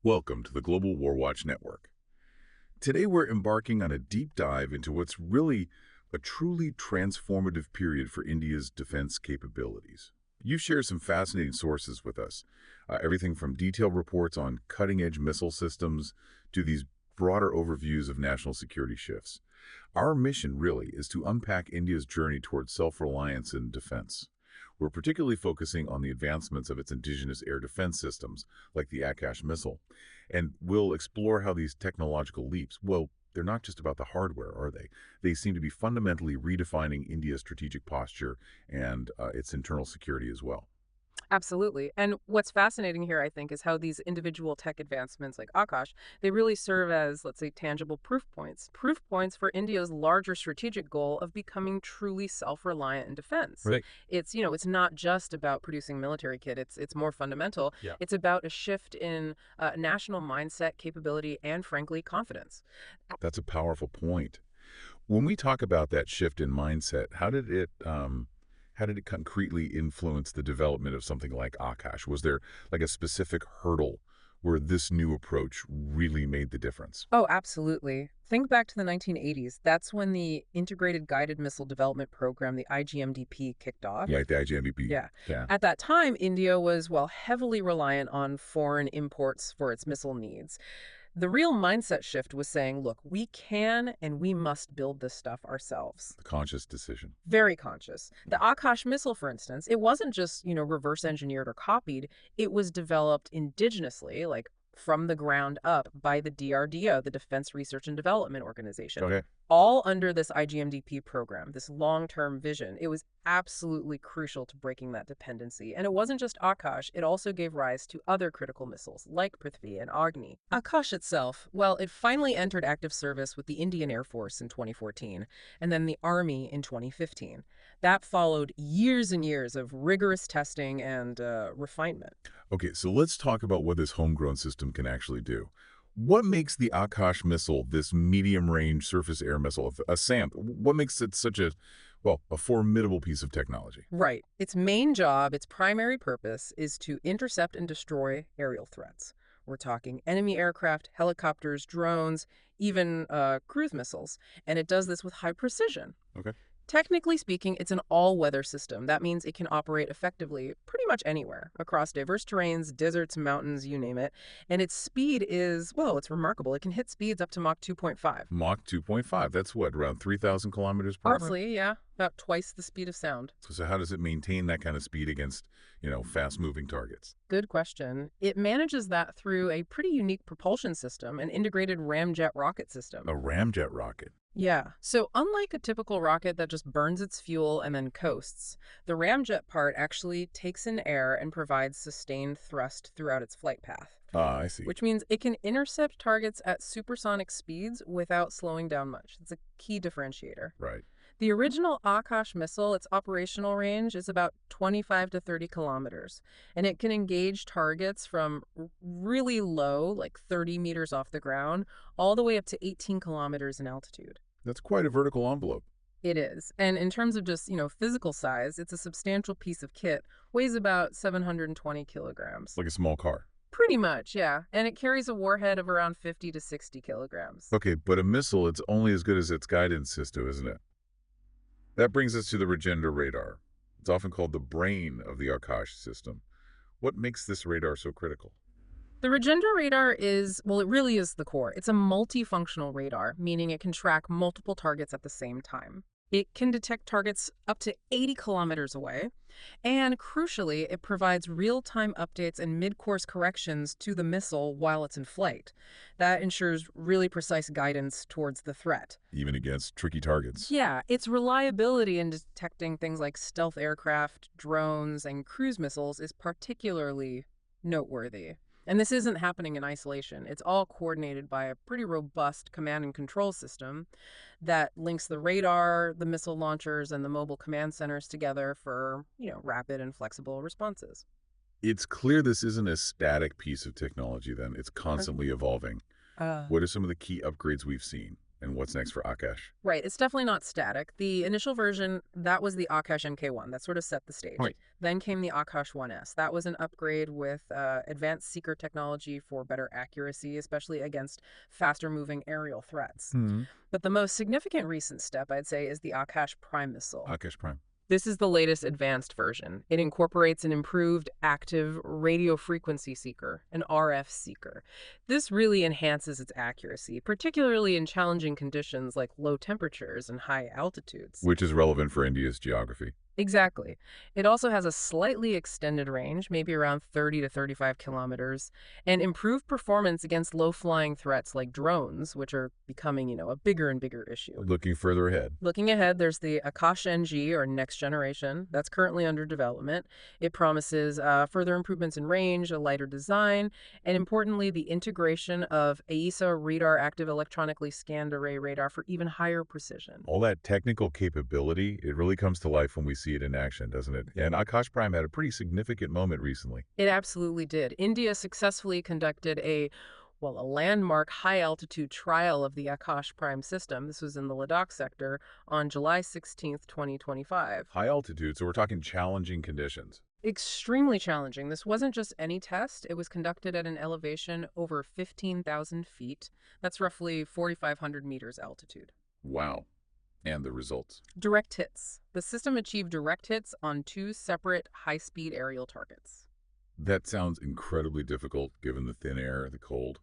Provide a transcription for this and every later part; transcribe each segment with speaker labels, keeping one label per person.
Speaker 1: Welcome to the Global WarWatch Network. Today we're embarking on a deep dive into what's really a truly transformative period for India's defense capabilities. You've shared some fascinating sources with us, everything from detailed reports on cutting-edge missile systems to these broader overviews of national security shifts. Our mission really is to unpack India's journey towards self-reliance in defense. We're particularly focusing on the advancements of its indigenous air defense systems, like the Akash missile. And we'll explore how these technological leaps, well, they're not just about the hardware, are they? They seem to be fundamentally redefining India's strategic posture and its internal security as well.
Speaker 2: Absolutely. And what's fascinating here, I think, is how these individual tech advancements like Akash, they really serve as, let's say, tangible proof points for India's larger strategic goal of becoming truly self-reliant in defense.
Speaker 1: Right.
Speaker 2: It's not just about producing military kit. It's more fundamental.
Speaker 1: Yeah.
Speaker 2: It's about a shift in national mindset, capability, and frankly, confidence.
Speaker 1: That's a powerful point. When we talk about that shift in mindset, how did it concretely influence the development of something like Akash? Was there like a specific hurdle where this new approach really made the difference?
Speaker 2: Oh, absolutely. Think back to the 1980s. That's when the Integrated Guided Missile Development Program, the IGMDP, kicked off.
Speaker 1: Yeah, like the IGMBP.
Speaker 2: Yeah.
Speaker 1: Yeah.
Speaker 2: At that time, India was, well, heavily reliant on foreign imports for its missile needs. The real mindset shift was saying, look, we can and we must build this stuff ourselves.
Speaker 1: The conscious decision.
Speaker 2: Very conscious. The Akash missile, for instance, it wasn't just, reverse engineered or copied. It was developed indigenously, like from the ground up by the DRDO, the Defense Research and Development Organization,
Speaker 1: Okay.
Speaker 2: all under this IGMDP program, this long-term vision. It was absolutely crucial to breaking that dependency. And it wasn't just Akash, it also gave rise to other critical missiles like Prithvi and Agni. Akash itself, well, it finally entered active service with the Indian Air Force in 2014, and then the Army in 2015. That followed years and years of rigorous testing and refinement.
Speaker 1: Okay, so let's talk about what this homegrown system can actually do. What makes the Akash missile, this medium-range surface-air missile, a SAM, what makes it such a formidable piece of technology?
Speaker 2: Right. Its main job, its primary purpose, is to intercept and destroy aerial threats. We're talking enemy aircraft, helicopters, drones, even cruise missiles. And it does this with high precision.
Speaker 1: Okay.
Speaker 2: Technically speaking, it's an all-weather system. That means it can operate effectively pretty much anywhere, across diverse terrains, deserts, mountains, you name it. And its speed is, well, it's remarkable. It can hit speeds up to Mach 2.5.
Speaker 1: Mach 2.5, that's what, around 3,000 kilometers per hour?
Speaker 2: Roughly, yeah, about twice the speed of sound.
Speaker 1: So how does it maintain that kind of speed against, fast-moving targets?
Speaker 2: Good question. It manages that through a pretty unique propulsion system, an integrated ramjet rocket system.
Speaker 1: A ramjet rocket.
Speaker 2: Yeah. So unlike a typical rocket that just burns its fuel and then coasts, the ramjet part actually takes in air and provides sustained thrust throughout its flight path,
Speaker 1: Ah, I see.
Speaker 2: which means it can intercept targets at supersonic speeds without slowing down much. It's a key differentiator.
Speaker 1: Right.
Speaker 2: The original Akash missile, its operational range is about 25 to 30 kilometers, and it can engage targets from really low, like 30 meters off the ground, all the way up to 18 kilometers in altitude.
Speaker 1: That's quite a vertical envelope.
Speaker 2: It is. And in terms of just, physical size, it's a substantial piece of kit, weighs about 720 kilograms.
Speaker 1: Like a small car.
Speaker 2: Pretty much, yeah. And it carries a warhead of around 50 to 60 kilograms.
Speaker 1: Okay, but a missile, it's only as good as its guidance system, isn't it? That brings us to the Rajendra Radar. It's often called the brain of the Akash system. What makes this radar so critical?
Speaker 2: The Rajendra radar is, well, it really is the core. It's a multifunctional radar, meaning it can track multiple targets at the same time. It can detect targets up to 80 kilometers away. And crucially, it provides real-time updates and mid-course corrections to the missile while it's in flight. That ensures really precise guidance towards the threat.
Speaker 1: Even against tricky targets.
Speaker 2: Yeah, its reliability in detecting things like stealth aircraft, drones, and cruise missiles is particularly noteworthy. And this isn't happening in isolation. It's all coordinated by a pretty robust command and control system that links the radar, the missile launchers, and the mobile command centers together for, rapid and flexible responses.
Speaker 1: It's clear this isn't a static piece of technology then. It's constantly evolving.
Speaker 2: Uh,
Speaker 1: What are some of the key upgrades we've seen? And what's next for Akash?
Speaker 2: Right, it's definitely not static. The initial version, that was the Akash MK1. That sort of set the stage.
Speaker 1: Right.
Speaker 2: Then came the Akash 1S. That was an upgrade with advanced seeker technology for better accuracy, especially against faster-moving aerial threats.
Speaker 1: Hmm.
Speaker 2: But the most significant recent step, I'd say, is the Akash Prime missile.
Speaker 1: Akash Prime.
Speaker 2: This is the latest advanced version. It incorporates an improved active radio frequency seeker, an RF seeker. This really enhances its accuracy, particularly in challenging conditions like low temperatures and high altitudes.
Speaker 1: Which is relevant for India's geography.
Speaker 2: Exactly. It also has a slightly extended range, maybe around 30 to 35 kilometers, and improved performance against low-flying threats like drones, which are becoming, a bigger and bigger issue.
Speaker 1: Looking further ahead.
Speaker 2: Looking ahead, there's the Akash NG, or Next Generation, that's currently under development. It promises further improvements in range, a lighter design, and importantly, the integration of AESA radar active electronically scanned array radar for even higher precision.
Speaker 1: All that technical capability, it really comes to life when we see it in action, doesn't it? And Akash Prime had a pretty significant moment recently.
Speaker 2: It absolutely did. India successfully conducted a landmark high-altitude trial of the Akash Prime system. This was in the Ladakh sector on July 16th, 2025.
Speaker 1: High altitude, so we're talking challenging conditions.
Speaker 2: Extremely challenging. This wasn't just any test. It was conducted at an elevation over 15,000 feet. That's roughly 4,500 meters altitude.
Speaker 1: Wow. And the results.
Speaker 2: Direct hits. The system achieved direct hits on 2 separate high-speed aerial targets.
Speaker 1: That sounds incredibly difficult given the thin air, the cold.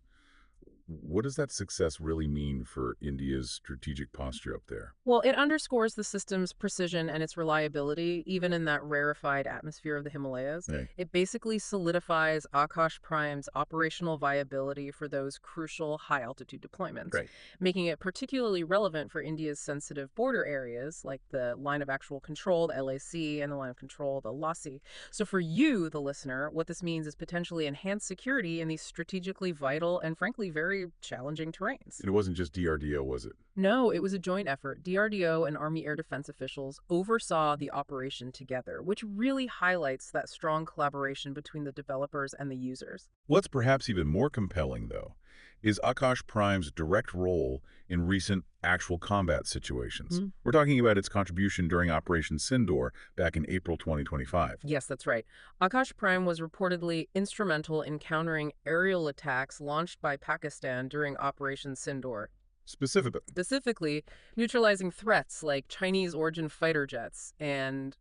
Speaker 1: What does that success really mean for India's strategic posture up there?
Speaker 2: Well, it underscores the system's precision and its reliability, even in that rarefied atmosphere of the Himalayas.
Speaker 1: Hey.
Speaker 2: It basically solidifies Akash Prime's operational viability for those crucial high-altitude deployments,
Speaker 1: Right.
Speaker 2: making it particularly relevant for India's sensitive border areas, like the line of actual control, the LAC, and the line of control, the LASI. So for you, the listener, what this means is potentially enhanced security in these strategically vital and, frankly, very challenging terrains.
Speaker 1: It wasn't just DRDO, was it?
Speaker 2: No, it was a joint effort. DRDO and Army Air Defense officials oversaw the operation together, which really highlights that strong collaboration between the developers and the users.
Speaker 1: What's perhaps even more compelling, though, is Akash Prime's direct role in recent actual combat situations. We're talking about its contribution during Operation Sindoor back in April 2025.
Speaker 2: Yes, that's right. Akash Prime was reportedly instrumental in countering aerial attacks launched by Pakistan during Operation Sindoor. Specifically, neutralizing threats like Chinese-origin fighter jets and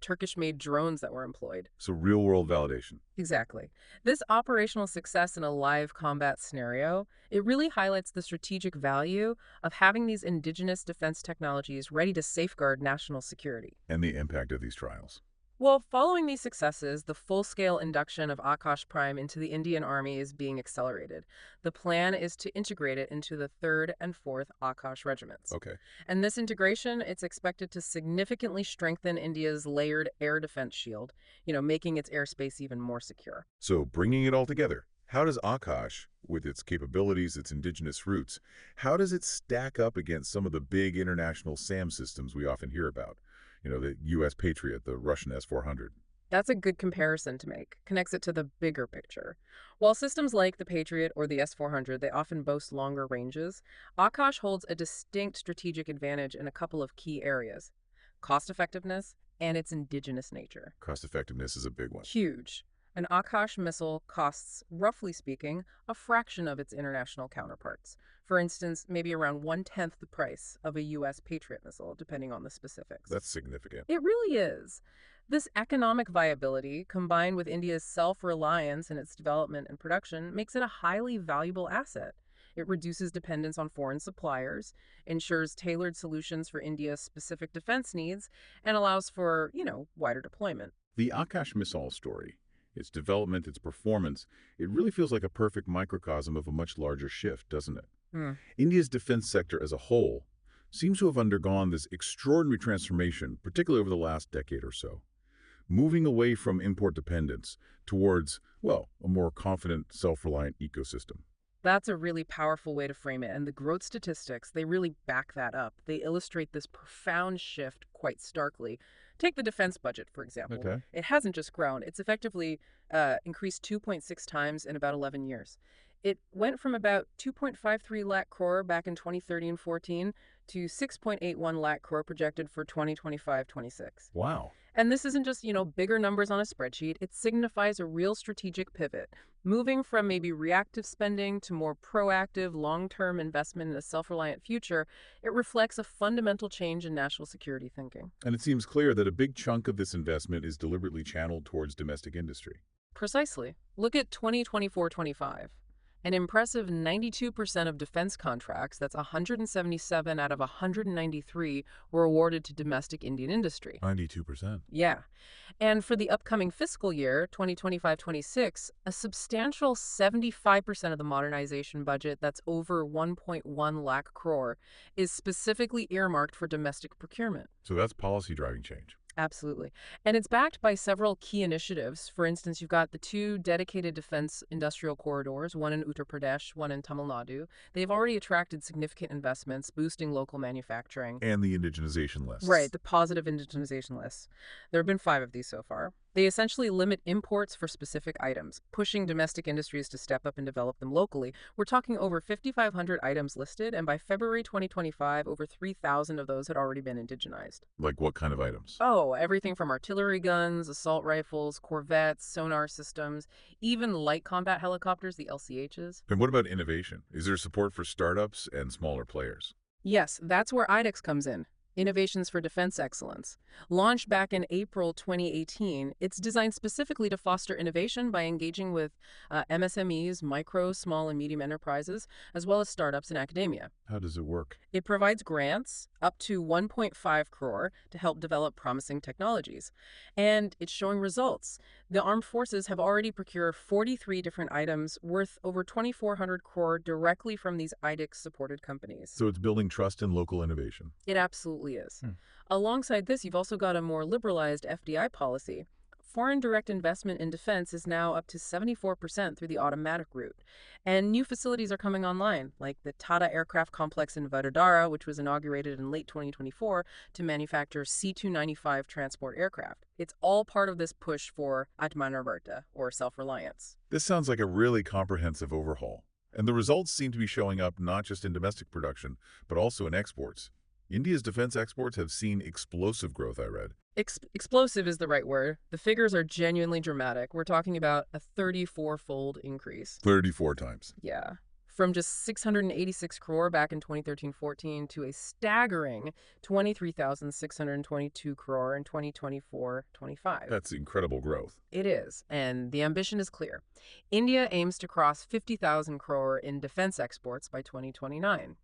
Speaker 2: Turkish-made drones that were employed.
Speaker 1: So real-world validation.
Speaker 2: Exactly. This operational success in a live combat scenario, it really highlights the strategic value of having these indigenous defense technologies ready to safeguard national security.
Speaker 1: And the impact of these trials.
Speaker 2: Well, following these successes, the full-scale induction of Akash Prime into the Indian Army is being accelerated. The plan is to integrate it into the 3rd and 4th Akash regiments.
Speaker 1: Okay.
Speaker 2: And this integration, it's expected to significantly strengthen India's layered air defense shield, making its airspace even more secure.
Speaker 1: So bringing it all together, how does Akash, with its capabilities, its indigenous roots, how does it stack up against some of the big international SAM systems we often hear about? The U.S. Patriot, the Russian S-400.
Speaker 2: That's a good comparison to make. Connects it to the bigger picture. While systems like the Patriot or the S-400, they often boast longer ranges, Akash holds a distinct strategic advantage in a couple of key areas: cost-effectiveness and its indigenous nature.
Speaker 1: Cost-effectiveness is a big one.
Speaker 2: Huge. An Akash missile costs, roughly speaking, a fraction of its international counterparts. For instance, maybe around 1/10 the price of a U.S. Patriot missile, depending on the specifics.
Speaker 1: That's significant.
Speaker 2: It really is. This economic viability, combined with India's self-reliance in its development and production, makes it a highly valuable asset. It reduces dependence on foreign suppliers, ensures tailored solutions for India's specific defense needs, and allows for, wider deployment.
Speaker 1: The Akash missile story, its development, its performance, it really feels like a perfect microcosm of a much larger shift, doesn't it? India's defense sector as a whole seems to have undergone this extraordinary transformation, particularly over the last decade or so, moving away from import dependence towards, a more confident, self-reliant ecosystem.
Speaker 2: That's a really powerful way to frame it, and the growth statistics, they really back that up. They illustrate this profound shift quite starkly. Take the defense budget, for example.
Speaker 1: Okay.
Speaker 2: It hasn't just grown. It's effectively increased 2.6 times in about 11 years. It went from about 2.53 lakh crore back in 2013-14 to 6.81 lakh crore projected for 2025-26.
Speaker 1: Wow.
Speaker 2: And this isn't just, bigger numbers on a spreadsheet. It signifies a real strategic pivot, moving from maybe reactive spending to more proactive, long-term investment in a self-reliant future. It reflects a fundamental change in national security thinking.
Speaker 1: And it seems clear that a big chunk of this investment is deliberately channeled towards domestic industry.
Speaker 2: Precisely. Look at 2024-25. An impressive 92% of defense contracts, that's 177 out of 193, were awarded to domestic Indian industry.
Speaker 1: 92%.
Speaker 2: Yeah. And for the upcoming fiscal year, 2025-26, a substantial 75% of the modernization budget, that's over 1.1 lakh crore, is specifically earmarked for domestic procurement.
Speaker 1: So that's policy driving change.
Speaker 2: Absolutely. And it's backed by several key initiatives. For instance, you've got the 2 dedicated defense industrial corridors, one in Uttar Pradesh, one in Tamil Nadu. They've already attracted significant investments, boosting local manufacturing.
Speaker 1: And the indigenization lists.
Speaker 2: Right, the positive indigenization lists. There have been 5 of these so far. They essentially limit imports for specific items, pushing domestic industries to step up and develop them locally. We're talking over 5,500 items listed, and by February 2025, over 3,000 of those had already been indigenized.
Speaker 1: Like what kind of items?
Speaker 2: Oh, everything from artillery guns, assault rifles, corvettes, sonar systems, even light combat helicopters, the LCHs.
Speaker 1: And what about innovation? Is there support for startups and smaller players?
Speaker 2: Yes, that's where IDEX comes in. Innovations for Defense Excellence. Launched back in April 2018, it's designed specifically to foster innovation by engaging with MSMEs, micro, small, and medium enterprises, as well as startups and academia.
Speaker 1: How does it work?
Speaker 2: It provides grants up to 1.5 crore to help develop promising technologies. And it's showing results. The armed forces have already procured 43 different items worth over 2,400 crore directly from these IDEX-supported companies.
Speaker 1: So it's building trust in local innovation.
Speaker 2: It absolutely is. Alongside this, you've also got a more liberalized FDI policy. Foreign direct investment in defense is now up to 74% through the automatic route. And new facilities are coming online, like the Tata Aircraft Complex in Vadodara, which was inaugurated in late 2024 to manufacture C-295 transport aircraft. It's all part of this push for Atmanirbhar Bharat, or self-reliance.
Speaker 1: This sounds like a really comprehensive overhaul. And the results seem to be showing up not just in domestic production, but also in exports. India's defense exports have seen explosive growth, I read.
Speaker 2: Explosive is the right word. The figures are genuinely dramatic. We're talking about a 34-fold increase.
Speaker 1: 34 times.
Speaker 2: Yeah. From just 686 crore back in 2013-14 to a staggering 23,622 crore in 2024-25.
Speaker 1: That's incredible growth.
Speaker 2: It is, and the ambition is clear. India aims to cross 50,000 crore in defense exports by 2029.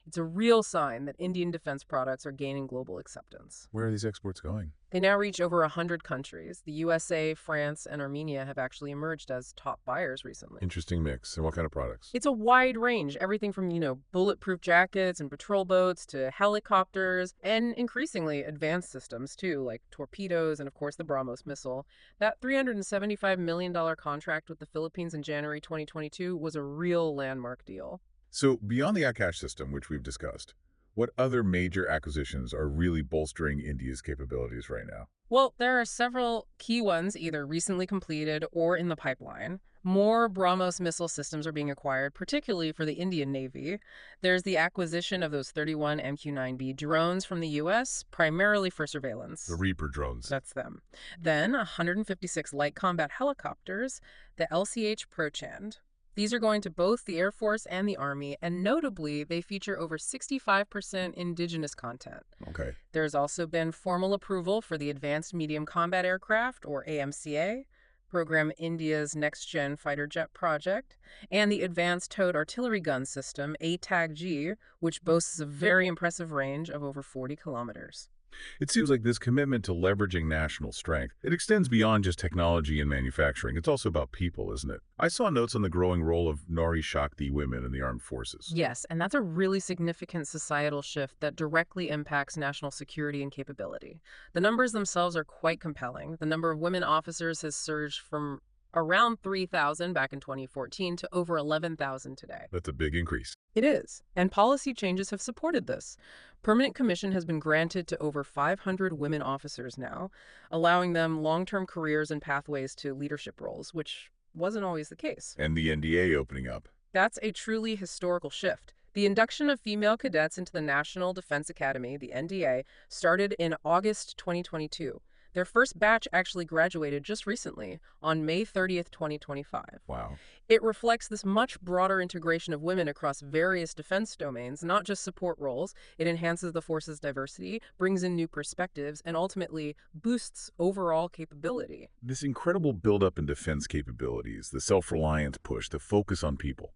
Speaker 2: It's a real sign that Indian defense products are gaining global acceptance.
Speaker 1: Where are these exports going?
Speaker 2: They now reach over 100 countries. The USA, France, and Armenia have actually emerged as top buyers recently.
Speaker 1: Interesting mix. And what kind of products?
Speaker 2: It's a wide range, everything from, bulletproof jackets and patrol boats to helicopters, and increasingly advanced systems too, like torpedoes and, of course, the BrahMos missile. That $375 million contract with the Philippines in January 2022 was a real landmark deal.
Speaker 1: So beyond the Akash system, which we've discussed, what other major acquisitions are really bolstering India's capabilities right now?
Speaker 2: Well, there are several key ones either recently completed or in the pipeline. More BrahMos missile systems are being acquired, particularly for the Indian Navy. There's the acquisition of those 31 MQ-9B drones from the U.S., primarily for surveillance.
Speaker 1: The Reaper drones.
Speaker 2: That's them. Then 156 light combat helicopters, the LCH Prochand. These are going to both the Air Force and the Army, and notably, they feature over 65% indigenous content.
Speaker 1: Okay.
Speaker 2: There's also been formal approval for the Advanced Medium Combat Aircraft, or AMCA, program India's next-gen fighter jet project, and the Advanced Towed Artillery Gun System, ATAG-G, which boasts a very impressive range of over 40 kilometers.
Speaker 1: It seems like this commitment to leveraging national strength, it extends beyond just technology and manufacturing. It's also about people, isn't it? I saw notes on the growing role of Nari Shakti women in the armed forces.
Speaker 2: Yes, and that's a really significant societal shift that directly impacts national security and capability. The numbers themselves are quite compelling. The number of women officers has surged from around 3,000 back in 2014 to over 11,000 today.
Speaker 1: That's a big increase.
Speaker 2: It is, and policy changes have supported this. Permanent commission has been granted to over 500 women officers now, allowing them long-term careers and pathways to leadership roles, which wasn't always the case.
Speaker 1: And the NDA opening up.
Speaker 2: That's a truly historical shift. The induction of female cadets into the National Defense Academy, the NDA, started in August 2022. Their first batch actually graduated just recently, on May 30th, 2025.
Speaker 1: Wow.
Speaker 2: It reflects this much broader integration of women across various defense domains, not just support roles. It enhances the force's diversity, brings in new perspectives, and ultimately boosts overall capability.
Speaker 1: This incredible buildup in defense capabilities, the self-reliance push, the focus on people.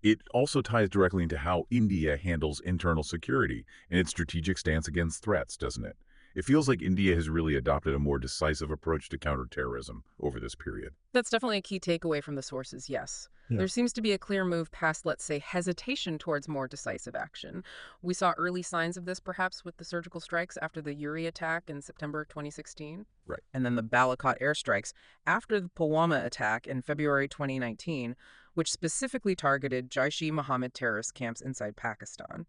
Speaker 1: It also ties directly into how India handles internal security and its strategic stance against threats, doesn't it? It feels like India has really adopted a more decisive approach to counterterrorism over this period.
Speaker 2: That's definitely a key takeaway from the sources, yes.
Speaker 1: Yeah.
Speaker 2: There seems to be a clear move past, let's say, hesitation towards more decisive action. We saw early signs of this perhaps with the surgical strikes after the Uri attack in September 2016.
Speaker 1: Right.
Speaker 2: And then the Balakot airstrikes after the Pulwama attack in February 2019, which specifically targeted Jaish-e-Mohammed terrorist camps inside Pakistan.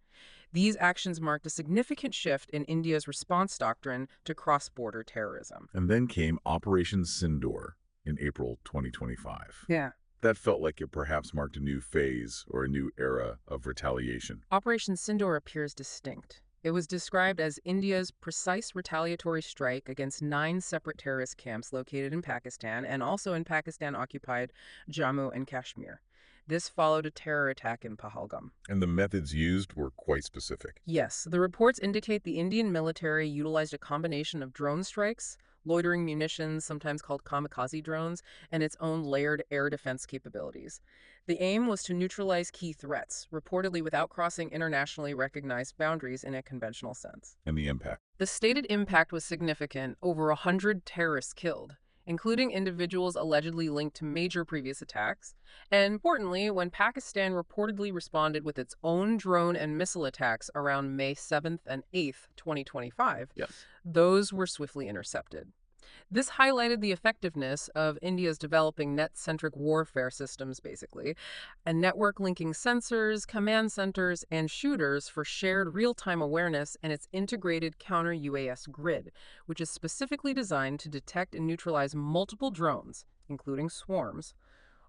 Speaker 2: These actions marked a significant shift in India's response doctrine to cross-border terrorism.
Speaker 1: And then came Operation Sindoor in April 2025.
Speaker 2: Yeah.
Speaker 1: That felt like it perhaps marked a new phase or a new era of retaliation.
Speaker 2: Operation Sindoor appears distinct. It was described as India's precise retaliatory strike against 9 separate terrorist camps located in Pakistan and also in Pakistan-occupied Jammu and Kashmir. This followed a terror attack in Pahalgam.
Speaker 1: And the methods used were quite specific.
Speaker 2: Yes, the reports indicate the Indian military utilized a combination of drone strikes, loitering munitions, sometimes called kamikaze drones, and its own layered air defense capabilities. The aim was to neutralize key threats, reportedly without crossing internationally recognized boundaries in a conventional sense.
Speaker 1: And the impact.
Speaker 2: The stated impact was significant, over 100 terrorists killed, including individuals allegedly linked to major previous attacks. And importantly, when Pakistan reportedly responded with its own drone and missile attacks around May 7th and 8th, 2025,
Speaker 1: Yes.
Speaker 2: those were swiftly intercepted. This highlighted the effectiveness of India's developing net-centric warfare systems, basically, and network linking sensors, command centers, and shooters for shared real-time awareness and its integrated counter-UAS grid, which is specifically designed to detect and neutralize multiple drones, including swarms.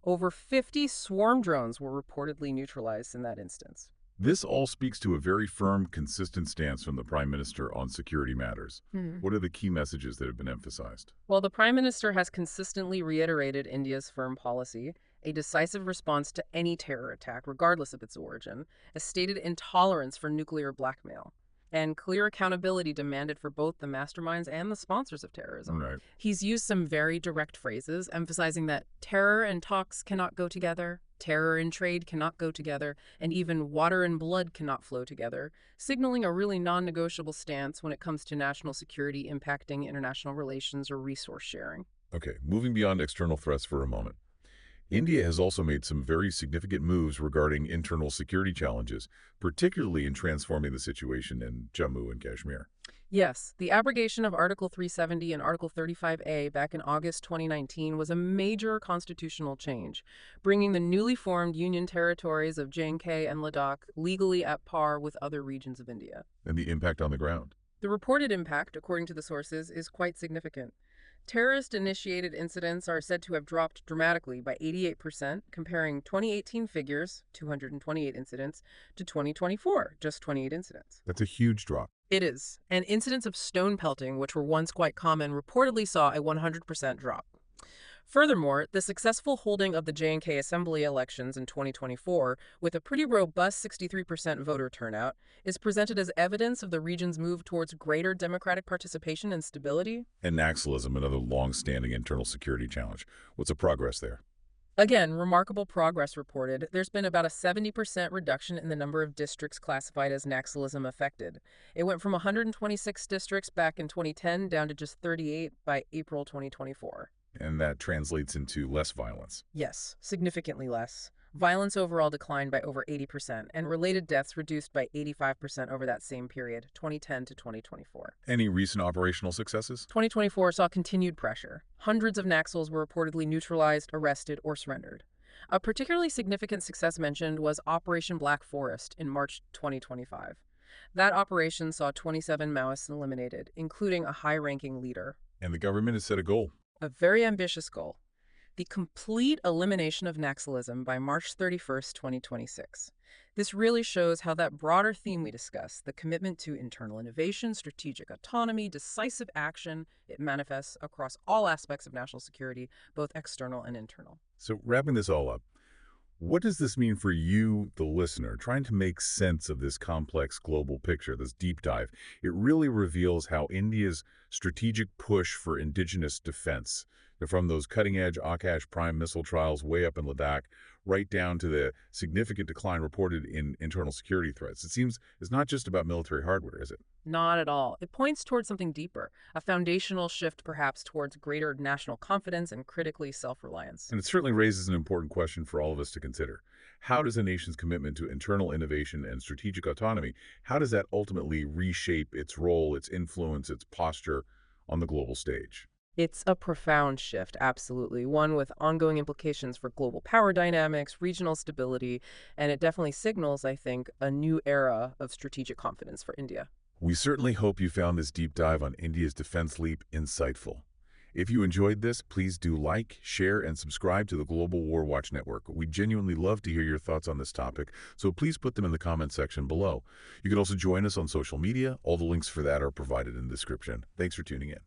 Speaker 2: Over 50 swarm drones were reportedly neutralized in that instance.
Speaker 1: This all speaks to a very firm, consistent stance from the Prime Minister on security matters. What are the key messages that have been emphasized?
Speaker 2: Well, the Prime Minister has consistently reiterated India's firm policy, a decisive response to any terror attack, regardless of its origin, a stated intolerance for nuclear blackmail, and clear accountability demanded for both the masterminds and the sponsors of terrorism.
Speaker 1: Right.
Speaker 2: He's used some very direct phrases, emphasizing that terror and talks cannot go together, terror and trade cannot go together, and even water and blood cannot flow together, signaling a really non-negotiable stance when it comes to national security impacting international relations or resource sharing.
Speaker 1: Okay, moving beyond external threats for a moment. India has also made some very significant moves regarding internal security challenges, particularly in transforming the situation in Jammu and Kashmir.
Speaker 2: Yes, the abrogation of Article 370 and Article 35A back in August 2019 was a major constitutional change, bringing the newly formed Union territories of J&K and Ladakh legally at par with other regions of India.
Speaker 1: And the impact on the ground.
Speaker 2: The reported impact, according to the sources, is quite significant. Terrorist-initiated incidents are said to have dropped dramatically by 88%, comparing 2018 figures, 228 incidents, to 2024, just 28 incidents.
Speaker 1: That's a huge drop.
Speaker 2: It is. And incidents of stone pelting, which were once quite common, reportedly saw a 100% drop. Furthermore, the successful holding of the J&K Assembly elections in 2024, with a pretty robust 63% voter turnout, is presented as evidence of the region's move towards greater democratic participation and stability.
Speaker 1: And Naxalism, another long-standing internal security challenge. What's the progress there?
Speaker 2: Again, remarkable progress reported. There's been about a 70% reduction in the number of districts classified as Naxalism affected. It went from 126 districts back in 2010 down to just 38 by April 2024.
Speaker 1: And that translates into less violence.
Speaker 2: Yes, significantly less. Violence overall declined by over 80%, and related deaths reduced by 85% over that same period, 2010 to 2024.
Speaker 1: Any recent operational successes?
Speaker 2: 2024 saw continued pressure. Hundreds of Naxals were reportedly neutralized, arrested, or surrendered. A particularly significant success mentioned was Operation Black Forest in March 2025. That operation saw 27 Maoists eliminated, including a high-ranking leader.
Speaker 1: And the government has set a goal.
Speaker 2: A very ambitious goal: The complete elimination of Naxalism by March 31st, 2026. This really shows how that broader theme we discussed, the commitment to internal innovation, strategic autonomy, decisive action, it manifests across all aspects of national security, both external and internal.
Speaker 1: So wrapping this all up, what does this mean for you, the listener, trying to make sense of this complex global picture, this deep dive? It really reveals how India's strategic push for indigenous defense, from those cutting-edge Akash Prime missile trials way up in Ladakh, right down to the significant decline reported in internal security threats. It seems it's not just about military hardware, is it?
Speaker 2: Not at all. It points towards something deeper, a foundational shift perhaps towards greater national confidence and critically self-reliance.
Speaker 1: And it certainly raises an important question for all of us to consider. How does a nation's commitment to internal innovation and strategic autonomy, how does that ultimately reshape its role, its influence, its posture on the global stage?
Speaker 2: It's a profound shift, absolutely. One with ongoing implications for global power dynamics, regional stability, and it definitely signals, I think, a new era of strategic confidence for India.
Speaker 1: We certainly hope you found this deep dive on India's defense leap insightful. If you enjoyed this, please do like, share, and subscribe to the Global WarWatch Network. We genuinely love to hear your thoughts on this topic, so please put them in the comments section below. You can also join us on social media. All the links for that are provided in the description. Thanks for tuning in.